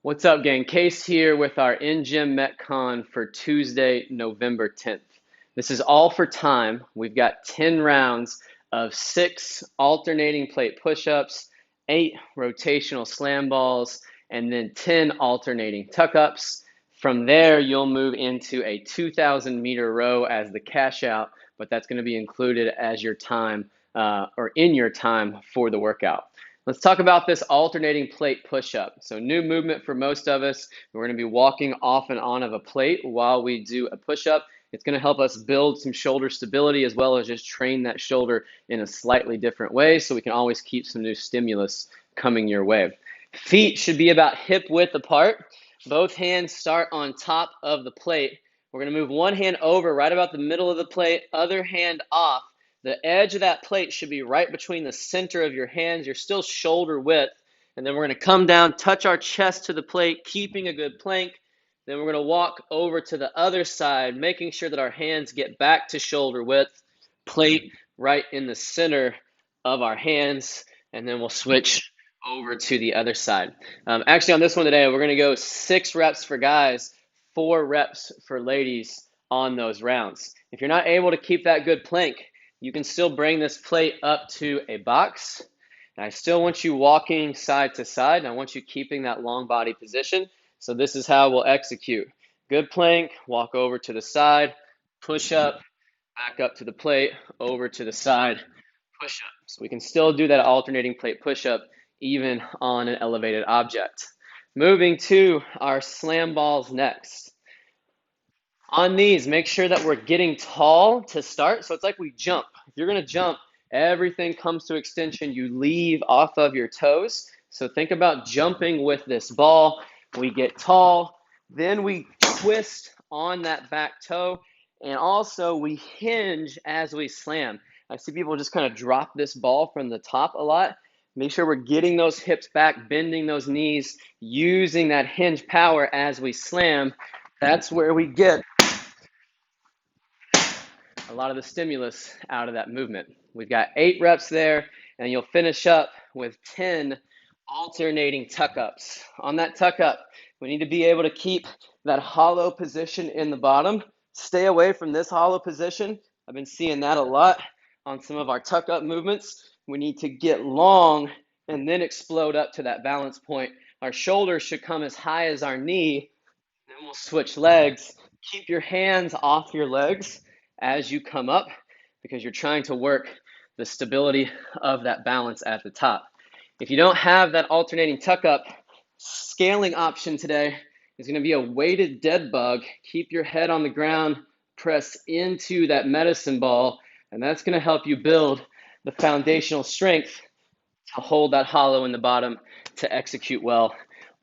What's up, gang? Case here with our in-gym Metcon for Tuesday, November 10th. This is all for time. We've got 10 rounds of 6 alternating plate push-ups, 8 rotational slam balls, and then 10 alternating tuck-ups. From there, you'll move into a 2,000-meter row as the cash out, but that's going to be included as your time or in your time for the workout. Let's talk about this alternating plate push-up. So new movement for most of us. We're going to be walking off and on of a plate while we do a push-up. It's going to help us build some shoulder stability as well as just train that shoulder in a slightly different way so we can always keep some new stimulus coming your way. Feet should be about hip width apart. Both hands start on top of the plate. We're going to move one hand over right about the middle of the plate, other hand off. The edge of that plate should be right between the center of your hands. You're still shoulder width. And then we're going to come down, touch our chest to the plate, keeping a good plank. Then we're going to walk over to the other side, making sure that our hands get back to shoulder width. Plate right in the center of our hands. And then we'll switch over to the other side. Actually, on this one today, we're going to go 6 reps for guys, 4 reps for ladies on those rounds. If you're not able to keep that good plank, you can still bring this plate up to a box. And I still want you walking side to side. And I want you keeping that long body position. So this is how we'll execute. Good plank, walk over to the side, push up, back up to the plate, over to the side, push up. So we can still do that alternating plate push up even on an elevated object. Moving to our slam balls next. On these, make sure that we're getting tall to start. So it's like we jump. If you're going to jump, everything comes to extension. You leave off of your toes. So think about jumping with this ball. We get tall, then we twist on that back toe, and also we hinge as we slam. I see people just kind of drop this ball from the top a lot. Make sure we're getting those hips back, bending those knees, using that hinge power as we slam. That's where we get a lot of the stimulus out of that movement. We've got 8 reps there, and you'll finish up with 10 alternating tuck-ups. On that tuck-up, we need to be able to keep that hollow position in the bottom. Stay away from this hollow position. I've been seeing that a lot on some of our tuck-up movements. We need to get long and then explode up to that balance point. Our shoulders should come as high as our knee. Then we'll switch legs. Keep your hands off your legs as you come up because you're trying to work the stability of that balance at the top. If you don't have that alternating tuck up, scaling option today is going to be a weighted dead bug. Keep your head on the ground, press into that medicine ball, and that's going to help you build the foundational strength to hold that hollow in the bottom to execute well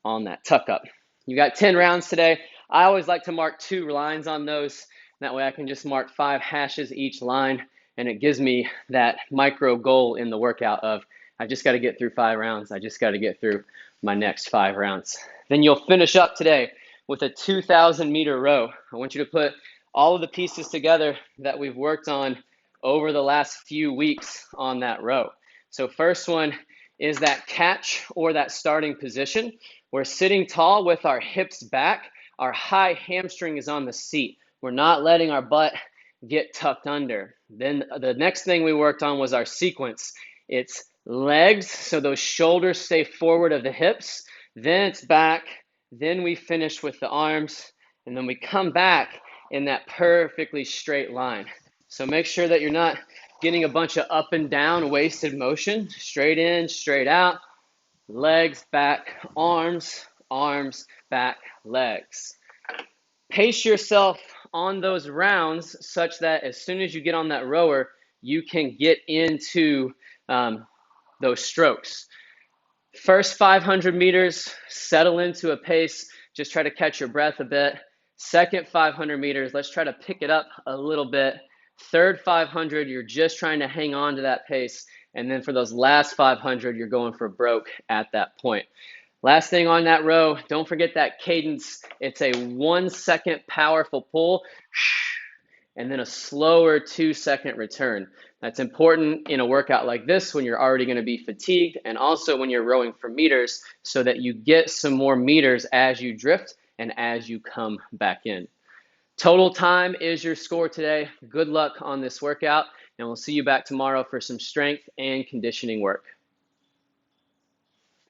on that tuck up. You got 10 rounds today. I always like to mark 2 lines on those. That way I can just mark 5 hashes each line, and it gives me that micro goal in the workout of I just got to get through 5 rounds. I just got to get through my next 5 rounds. Then you'll finish up today with a 2,000-meter row. I want you to put all of the pieces together that we've worked on over the last few weeks on that row. So first one is that catch or that starting position. We're sitting tall with our hips back. Our high hamstring is on the seat. We're not letting our butt get tucked under. Then the next thing we worked on was our sequence. It's legs, so those shoulders stay forward of the hips. Then it's back. Then we finish with the arms. And then we come back in that perfectly straight line. So make sure that you're not getting a bunch of up and down wasted motion. Straight in, straight out. Legs, back, arms, arms, back, legs. Pace yourself on those rounds such that as soon as you get on that rower, you can get into those strokes. First 500 meters, settle into a pace. Just try to catch your breath a bit. Second 500 meters, let's try to pick it up a little bit. Third 500, you're just trying to hang on to that pace. And then for those last 500, you're going for broke at that point. Last thing on that row, don't forget that cadence. It's a 1 second powerful pull and then a slower 2-second return. That's important in a workout like this when you're already going to be fatigued, and also when you're rowing for meters, so that you get some more meters as you drift and as you come back in. Total time is your score today. Good luck on this workout, and we'll see you back tomorrow for some strength and conditioning work.